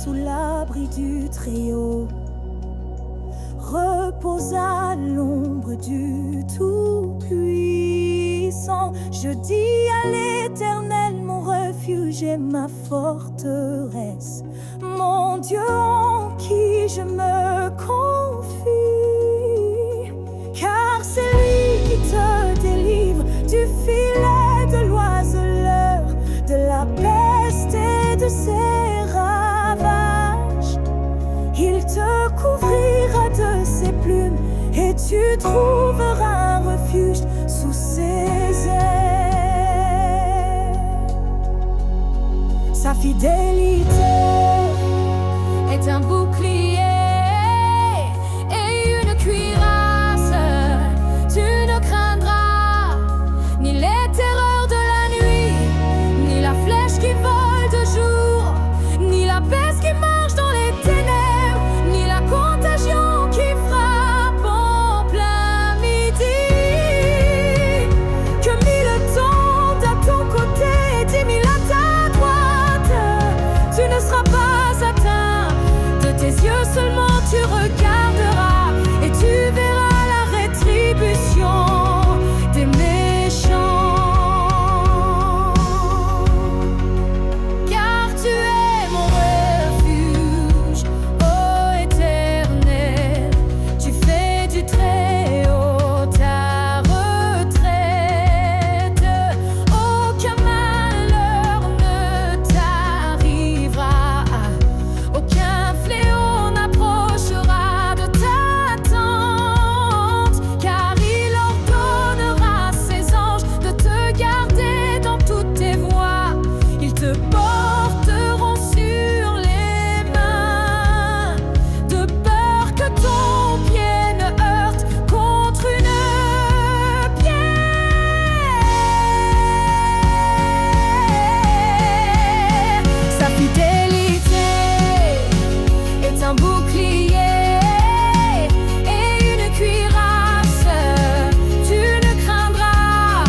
sous l'abri du Très-Haut. Repose à l'ombre du Tout-Puissant. Je dis à l'Éternel, mon refuge et ma forteresse, mon Dieu en qui je me confie. Car c'est lui qui te délivre du filet de l'oiseleur, de la peste et de ses ravages. Il te couvrira de ses plumes et tu trouveras un refuge sous ses ailes. Sa fidélité est un bouclier et une cuirasse. Tu ne craindras ni les terreurs de la nuit, ni la flèche qui vole de jour, ni la peste qui marche dans les ténèbres, ni la contagion qui frappe en plein midi. Que 1000 tombent à ton côté et 10 000 à ta droite, tu ne seras pas atteint. De tes yeux seulement tu regarderas et tu verras la rétribution des méchants. Car tu es mon refuge, ô Éternel. Tu fais du Très-Haut ta retraite. Aucun malheur ne t'arrivera, aucun fléau n'approchera de ta tente. Car il ordonnera ses anges de te garder dans toutes tes voies. Ils te porteront sur les mains, de peur que ton pied ne heurte contre une pierre. Sa fidélité est un bouclier et une cuirasse. Tu ne craindras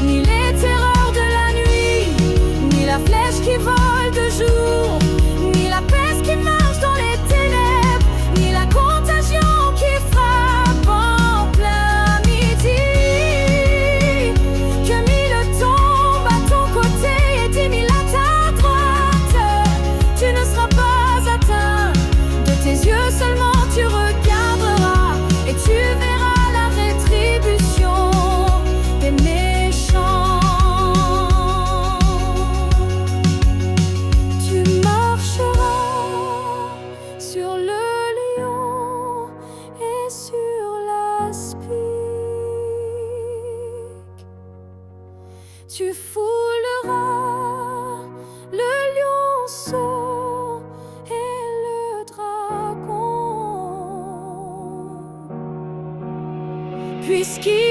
ni les terreurs de la nuit, ni la flèche qui vole de jour, ni la peste qui marche dans les ténèbres, ni la contagion qui frappe en plein midi. Que 1000 tombent à ton côté et 10 000 à ta droite, tu ne seras pas atteint. De tes yeux seulement tu regarderas et tu verras la rétribution des méchants. Tu marcheras sur le lion et sur l'aspic. Tu fouleras le lionceau et le dragon, puisqu'il